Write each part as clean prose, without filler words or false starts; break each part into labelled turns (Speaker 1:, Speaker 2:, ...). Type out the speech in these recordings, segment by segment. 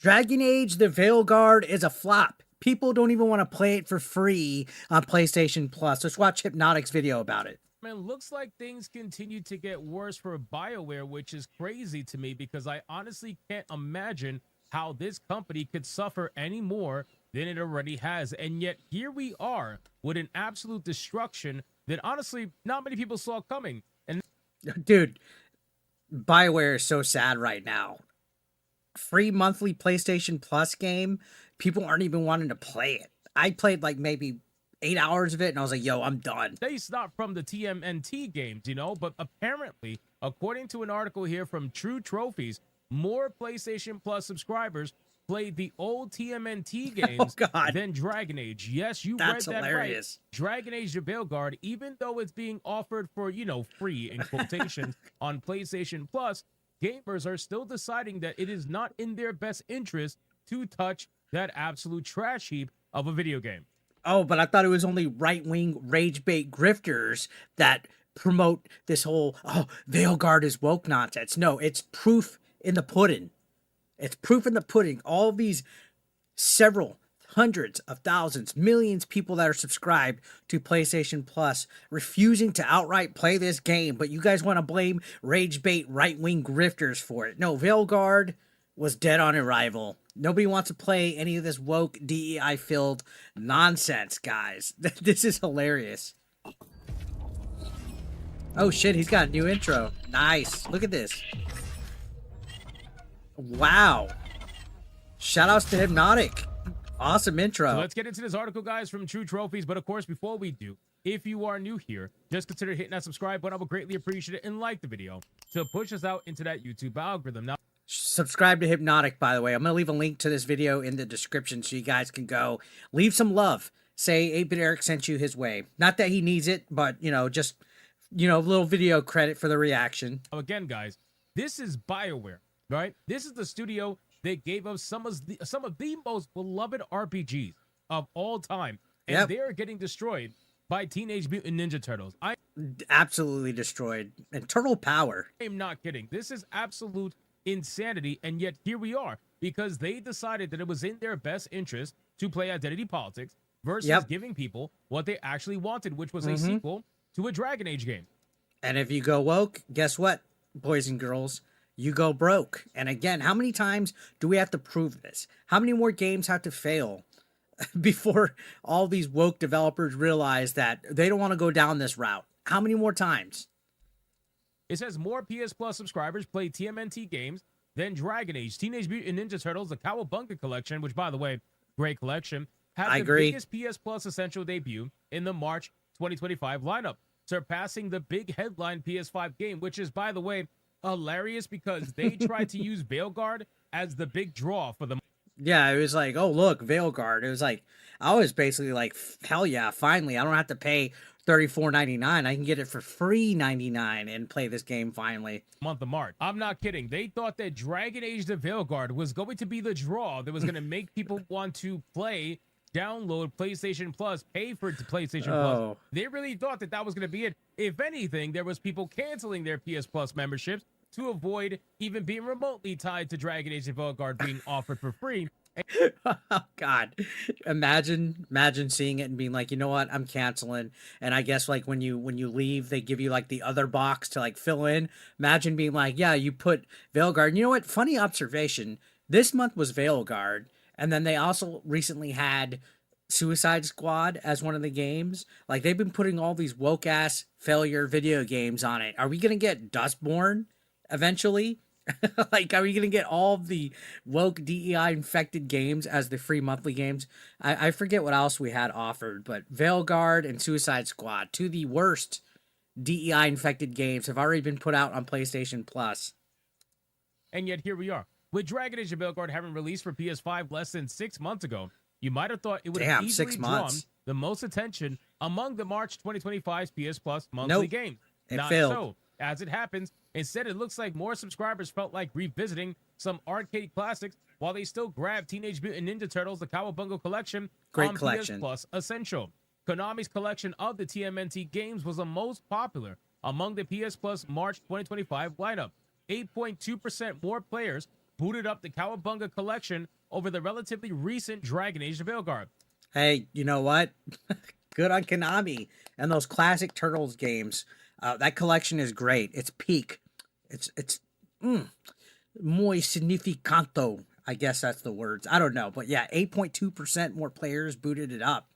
Speaker 1: Dragon Age The Veilguard is a flop. People don't even want to play it for free on PlayStation Plus. Let's watch Hypnotic's video about it.
Speaker 2: Man, looks like things continue to get worse for BioWare, which is crazy to me because I honestly can't imagine how this company could suffer any more than it already has. And yet here we are with an absolute destruction that honestly not many people saw coming. And
Speaker 1: Dude, BioWare is so sad right now. Free monthly PlayStation Plus game, people aren't even wanting to play it. I played like maybe 8 hours of it and I was like, yo, I'm done.
Speaker 2: it's not from the TMNT games, but apparently, according to an article here from True Trophies, more PlayStation Plus subscribers played the old TMNT games than Dragon Age. Yes, you
Speaker 1: That's
Speaker 2: read that
Speaker 1: hilarious.
Speaker 2: right. Dragon Age The Veilguard, even though it's being offered for, free in quotations on PlayStation Plus, gamers are still deciding that it is not in their best interest to touch that absolute trash heap of a video game.
Speaker 1: Oh, but I thought it was only right-wing rage bait grifters that promote this whole, oh, Veilguard is woke nonsense. No, it's proof in the pudding. It's proof in the pudding. All these several hundreds of thousands, millions of people that are subscribed to PlayStation Plus refusing to outright play this game, but you guys want to blame rage bait right-wing grifters for it. No, Veilguard was dead on arrival. Nobody wants to play any of this woke DEI-filled nonsense, guys. This is hilarious. Oh shit, he's got a new intro. Nice. Look at this. Wow. Shoutouts to Hypnotic. Awesome intro.
Speaker 2: So let's get into this article, guys, from True Trophies. But of course, before we do, if you are new here, just consider hitting that subscribe button. I would greatly appreciate it and like the video to push us out into that YouTube algorithm. Now,
Speaker 1: subscribe to Hypnotic, by the way. I'm going to leave a link to this video in the description so you guys can go leave some love. Say 8-Bit Eric sent you his way. Not that he needs it, but, just, a little video credit for the reaction.
Speaker 2: Again, guys, this is BioWare, right? This is the studio that gave us some of the most beloved RPGs of all time. And they're getting destroyed by Teenage Mutant Ninja Turtles.
Speaker 1: Absolutely destroyed. And Turtle Power.
Speaker 2: I'm not kidding. This is absolute insanity, and yet here we are because they decided that it was in their best interest to play identity politics versus giving people what they actually wanted, which was a sequel to a Dragon Age game.
Speaker 1: And if you go woke, guess what, boys and girls? You go broke. And again, how many times do we have to prove this? How many more games have to fail before all these woke developers realize that they don't want to go down this route? How many more times?
Speaker 2: It says more PS Plus subscribers play TMNT games than Dragon Age. Teenage Mutant Ninja Turtles, the Cowabunga collection, which, by the way, great collection, had the biggest PS Plus Essential debut in the March 2025 lineup, surpassing the big headline PS5 game, which is, by the way, hilarious because they tried to use Veilguard as the big draw for the.
Speaker 1: Yeah, it was like, oh, look, Veilguard. It was like, I was basically like, hell yeah, finally, I don't have to pay $34.99. I can get it for free $99 and play this game finally.
Speaker 2: Month of March. I'm not kidding. They thought that Dragon Age The Veilguard was going to be the draw that was going to make people want to play, download PlayStation Plus, pay for PlayStation Plus. They really thought that that was going to be it. If anything, there was people canceling their PS Plus memberships to avoid even being remotely tied to Dragon Age The Veilguard being offered for free.
Speaker 1: Oh God, imagine seeing it and being like, you know what, I'm canceling. And I guess like when you leave, they give you like the other box to like fill in. Imagine being like, yeah, you put Veilguard. And you know what? Funny observation. This month was Veilguard, and then they also recently had Suicide Squad as one of the games. Like they've been putting all these woke ass failure video games on it. Are we gonna get Dustborn eventually? Like, are we gonna get all of the woke DEI infected games as the free monthly games? I forget what else we had offered, but Veilguard and Suicide Squad, two of the worst DEI infected games, have already been put out on PlayStation Plus.
Speaker 2: And yet here we are with Dragon Age Veilguard having released for PS5 less than 6 months ago. You might have thought it would have easily drawn the most attention among the March 2025's PS Plus monthly games. Not failed. So, as it happens, instead it looks like more subscribers felt like revisiting some arcade classics while they still grab Teenage Mutant Ninja Turtles, the Cowabunga collection, on PS Plus Essential. Konami's collection of the TMNT games was the most popular among the PS Plus March 2025 lineup. 8.2% more players booted up the Cowabunga collection over the relatively recent Dragon Age The Veilguard.
Speaker 1: Hey, you know what? Good on Konami and those classic Turtles games. That collection is great. It's peak. It's muy significante. I guess that's the words. I don't know, but yeah, 8.2% more players booted it up.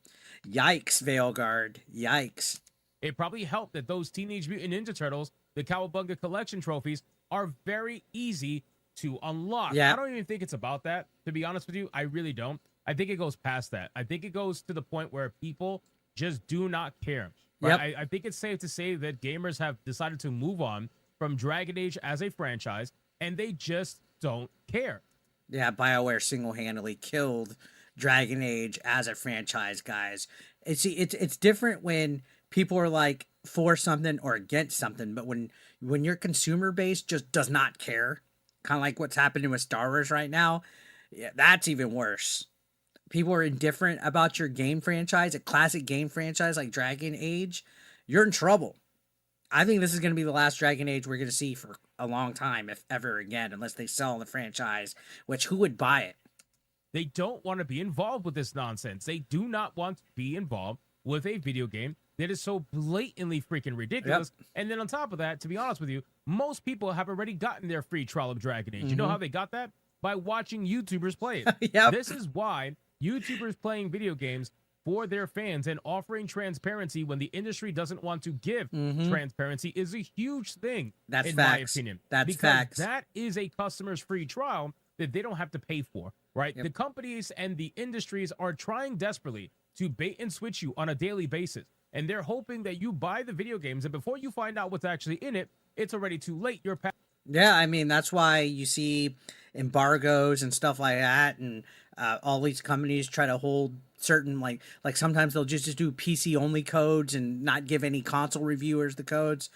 Speaker 1: Yikes, Veilguard. Yikes.
Speaker 2: It probably helped that those Teenage Mutant Ninja Turtles, the Cowabunga collection trophies, are very easy to unlock.
Speaker 1: Yeah.
Speaker 2: I don't even think it's about that, to be honest with you. I really don't. I think it goes past that. I think it goes to the point where people just do not care. Right?
Speaker 1: Yep.
Speaker 2: I think it's safe to say that gamers have decided to move on from Dragon Age as a franchise, and they just don't care.
Speaker 1: Yeah, BioWare single-handedly killed Dragon Age as a franchise, guys. It's different when people are like for something or against something, but when your consumer base just does not care, kind of like what's happening with Star Wars right now, yeah, that's even worse. People are indifferent about your game franchise, a classic game franchise like Dragon Age, you're in trouble. I think this is going to be the last Dragon Age we're going to see for a long time, if ever again, unless they sell the franchise, which who would buy it?
Speaker 2: They don't want to be involved with this nonsense. They do not want to be involved with a video game that is so blatantly freaking ridiculous. Yep. And then on top of that, to be honest with you, most people have already gotten their free trial of Dragon Age. Mm-hmm. You know how they got that? By watching YouTubers play it.
Speaker 1: Yep.
Speaker 2: This is why YouTubers playing video games for their fans and offering transparency when the industry doesn't want to give transparency is a huge thing.
Speaker 1: That's
Speaker 2: in
Speaker 1: facts.
Speaker 2: my opinion.
Speaker 1: That's
Speaker 2: because
Speaker 1: facts.
Speaker 2: That is a customer's free trial that they don't have to pay for, right? Yep. The companies and the industries are trying desperately to bait and switch you on a daily basis. And they're hoping that you buy the video games, and before you find out what's actually in it, it's already too late. You're past.
Speaker 1: Yeah, I mean, that's why you see embargoes and stuff like that, and all these companies try to hold certain, like sometimes they'll just do PC only codes and not give any console reviewers the codes.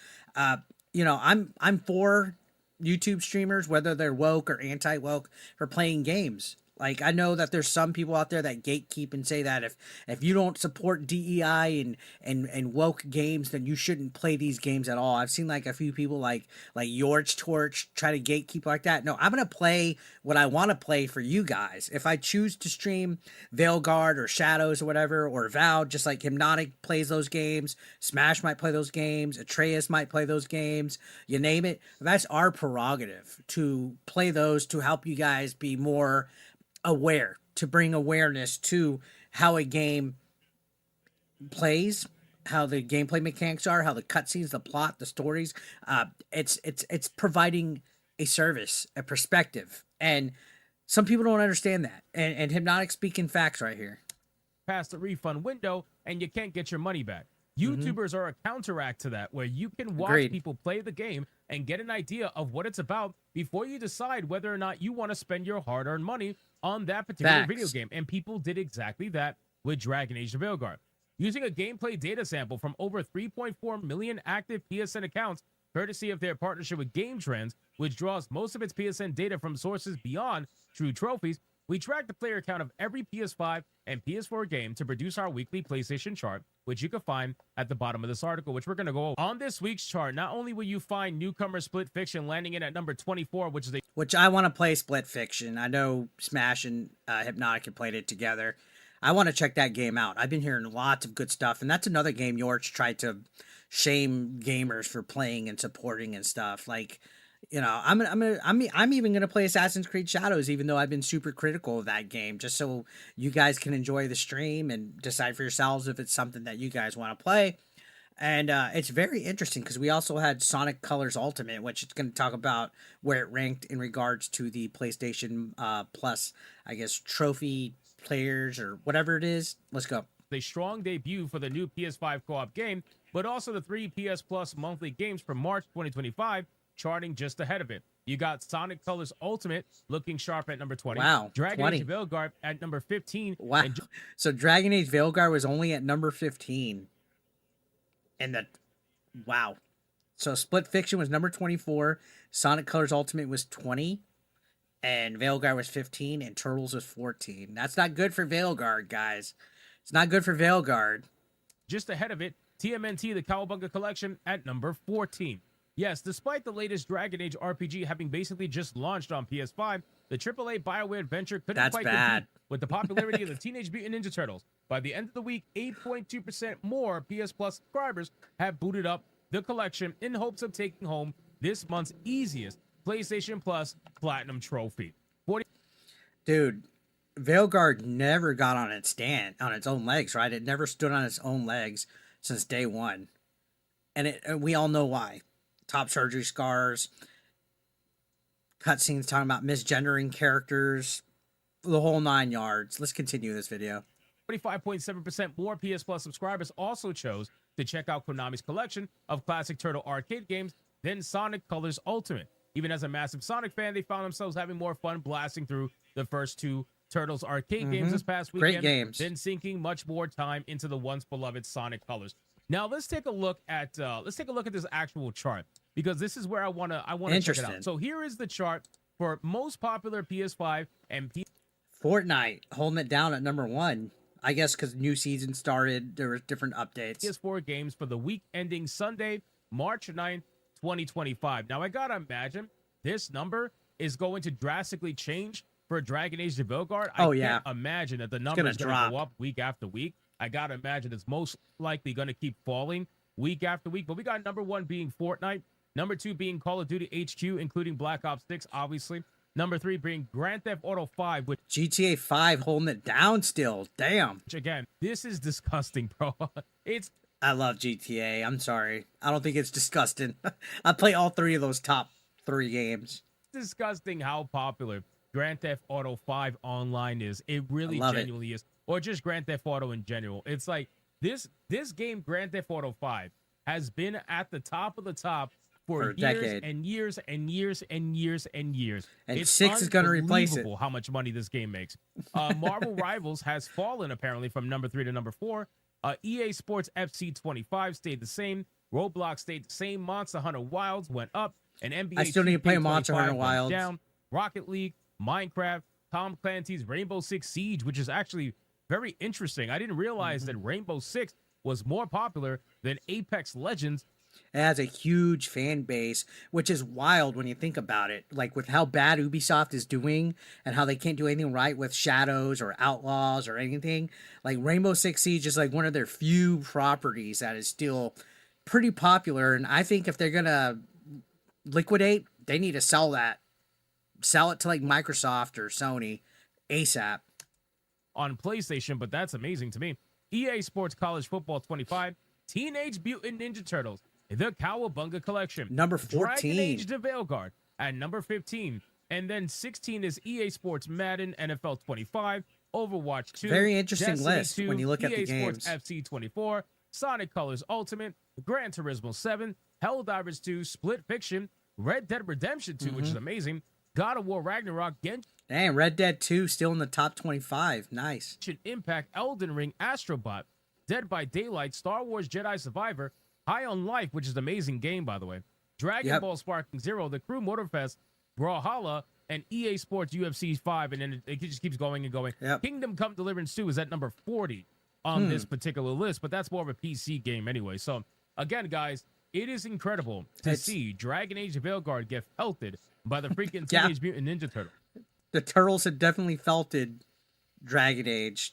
Speaker 1: You know, I'm for YouTube streamers, whether they're woke or anti-woke, for playing games. Like, I know that there's some people out there that gatekeep and say that if you don't support DEI and woke games, then you shouldn't play these games at all. I've seen like a few people like Yorch Torch try to gatekeep like that. No, I'm going to play what I want to play for you guys. If I choose to stream Veilguard or Shadows or whatever, or Vow, just like Hypnotic plays those games, Smash might play those games, Atreus might play those games, you name it. That's our prerogative to play those to help you guys be more aware, to bring awareness to how a game plays, how the gameplay mechanics are, how the cutscenes, the plot, the stories. It's providing a service, a perspective, and some people don't understand that. And Hypnotic speaking facts right here.
Speaker 2: Past the refund window, and you can't get your money back. YouTubers are a counteract to that, where you can watch people play the game and get an idea of what it's about before you decide whether or not you want to spend your hard-earned money on that particular video game. And people did exactly that with Dragon Age The Veilguard. Using a gameplay data sample from over 3.4 million active PSN accounts, courtesy of their partnership with Game Trends, which draws most of its PSN data from sources beyond True Trophies, we tracked the player count of every PS5 and PS4 game to produce our weekly PlayStation chart, which you can find at the bottom of this article, which we're going to go over. On this week's chart, not only will you find newcomer Split Fiction landing in at number 24,
Speaker 1: which I want to play Split Fiction. I know Smash and Hypnotic have played it together. I want to check that game out. I've been hearing lots of good stuff, and that's another game Yorch tried to shame gamers for playing and supporting and stuff. Like, you know, I'm even gonna play Assassin's Creed Shadows, even though I've been super critical of that game, just so you guys can enjoy the stream and decide for yourselves if it's something that you guys want to play. And it's very interesting because we also had Sonic Colors Ultimate, which is going to talk about where it ranked in regards to the PlayStation Plus, I guess, trophy players or whatever it is. Let's go.
Speaker 2: A strong debut for the new PS5 co-op game, but also the 3 PS Plus monthly games from March 2025, charting just ahead of it. You got Sonic Colors Ultimate looking sharp at number 20.
Speaker 1: Wow.
Speaker 2: Dragon Age Veilguard at number 15.
Speaker 1: Wow. So Dragon Age Veilguard was only at number 15. Wow. So Split Fiction was number 24. Sonic Colors Ultimate was 20. And Veilguard was 15. And Turtles was 14. That's not good for Veilguard, guys. It's not good for Veilguard.
Speaker 2: Just ahead of it, TMNT, the Cowabunga Collection, at number 14. Yes, despite the latest Dragon Age RPG having basically just launched on PS5, the AAA BioWare adventure couldn't quite compete with the popularity of the Teenage Mutant Ninja Turtles. By the end of the week, 8.2% more PS Plus subscribers have booted up the collection in hopes of taking home this month's easiest PlayStation Plus Platinum trophy.
Speaker 1: Dude, Veilguard never got on its own legs, right? It never stood on its own legs since day one. And we all know why. Top surgery scars, cutscenes talking about misgendering characters, the whole 9 yards. Let's continue this video.
Speaker 2: 45.7% more PS Plus subscribers also chose to check out Konami's collection of classic Turtle arcade games than Sonic Colors Ultimate. Even as a massive Sonic fan, they found themselves having more fun blasting through the first 2 Turtles arcade games this past weekend.
Speaker 1: Great games.
Speaker 2: Then sinking much more time into the once beloved Sonic Colors. Now let's take a look at this actual chart, because this is where I want to check it out. So here is the chart for most popular PS5 and
Speaker 1: Fortnite holding it down at number 1. I guess because new season started, there were different updates.
Speaker 2: PS4 games for the week ending Sunday, March 9th, 2025. Now I gotta imagine this number is going to drastically change for Dragon Age The Veilguard. I can't imagine that the number is going to go up week after week. I gotta imagine it's most likely going to keep falling week after week. But we got number 1 being Fortnite, number 2 being Call of Duty HQ, including Black Ops 6, obviously. Number 3 being Grand Theft Auto 5, which
Speaker 1: GTA 5 holding it down still. Damn.
Speaker 2: Which again, this is disgusting, bro.
Speaker 1: I love GTA. I'm sorry. I don't think it's disgusting. I play all 3 of those top 3 games.
Speaker 2: It's disgusting how popular Grand Theft Auto 5 online is. It really genuinely is. Or just Grand Theft Auto in general. It's like this game, Grand Theft Auto 5, has been at the top of the top for years and years and years and years and years.
Speaker 1: And it's 6 is going to replace it.
Speaker 2: How much money this game makes. Marvel Rivals has fallen apparently from number 3 to number 4. EA Sports FC 25 stayed the same. Roblox stayed the same. Monster Hunter Wilds went up. And NBA
Speaker 1: I still need to play Monster Hunter Wilds.
Speaker 2: Down. Rocket League, Minecraft, Tom Clancy's Rainbow Six Siege, which is actually very interesting. I didn't realize that Rainbow Six was more popular than Apex Legends.
Speaker 1: It has a huge fan base, which is wild when you think about it. Like with how bad Ubisoft is doing and how they can't do anything right with Shadows or Outlaws or anything. Like Rainbow Six Siege is like one of their few properties that is still pretty popular. And I think if they're going to liquidate, they need to sell that. Sell it to like Microsoft or Sony ASAP.
Speaker 2: On PlayStation, but that's amazing to me. EA Sports College Football 25, Teenage Mutant Ninja Turtles, the Cowabunga Collection.
Speaker 1: Number 14.
Speaker 2: Dragon Age The Veilguard at number 15. And then 16 is EA Sports Madden NFL 25, Overwatch 2.
Speaker 1: Very interesting
Speaker 2: Destiny
Speaker 1: list
Speaker 2: 2,
Speaker 1: when you look at the
Speaker 2: EA
Speaker 1: games.
Speaker 2: Sports FC 24, Sonic Colors Ultimate, Gran Turismo 7, Helldivers 2, Split Fiction, Red Dead Redemption 2, which is amazing, God of War Ragnarok, Genshin
Speaker 1: Damn, Red Dead 2 still in the top 25. Nice.
Speaker 2: Impact, Elden Ring, Astrobot, Dead by Daylight, Star Wars Jedi Survivor, High on Life, which is an amazing game, by the way, Dragon Ball Sparking Zero, The Crew Motorfest, Brawlhalla, and EA Sports UFC 5, and then it just keeps going and going. Kingdom Come Deliverance 2 is at number 40 on this particular list, but that's more of a PC game anyway. So, again, guys, it is incredible to see Dragon Age Veilguard get pelted by the freaking Teenage Mutant Ninja Turtle.
Speaker 1: The Turtles have definitely felted Dragon Age.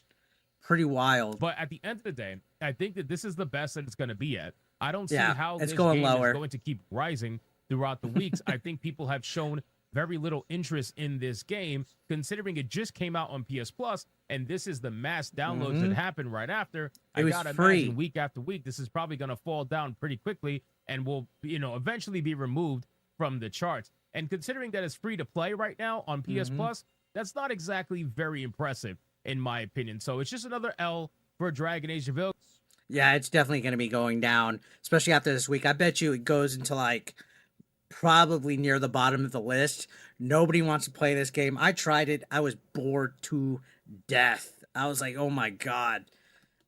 Speaker 1: Pretty wild.
Speaker 2: But at the end of the day, I think that this is the best that it's going to be at. I don't see how this
Speaker 1: game
Speaker 2: is going to keep rising throughout the weeks. I think people have shown very little interest in this game, considering it just came out on PS Plus, and this is the mass downloads that happened right after. I gotta imagine week after week, this is probably going to fall down pretty quickly and will, eventually be removed from the charts. And considering that it's free to play right now on PS Plus, that's not exactly very impressive, in my opinion. So it's just another L for Dragon Age Veilguard.
Speaker 1: Yeah, it's definitely going to be going down, especially after this week. I bet you it goes into like probably near the bottom of the list. Nobody wants to play this game. I tried it. I was bored to death. I was like, oh my God.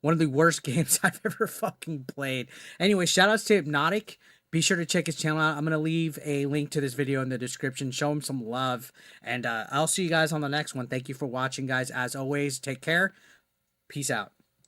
Speaker 1: One of the worst games I've ever fucking played. Anyway, shout outs to Hypnotic. Be sure to check his channel out. I'm going to leave a link to this video in the description. Show him some love. And I'll see you guys on the next one. Thank you for watching, guys. As always, take care. Peace out.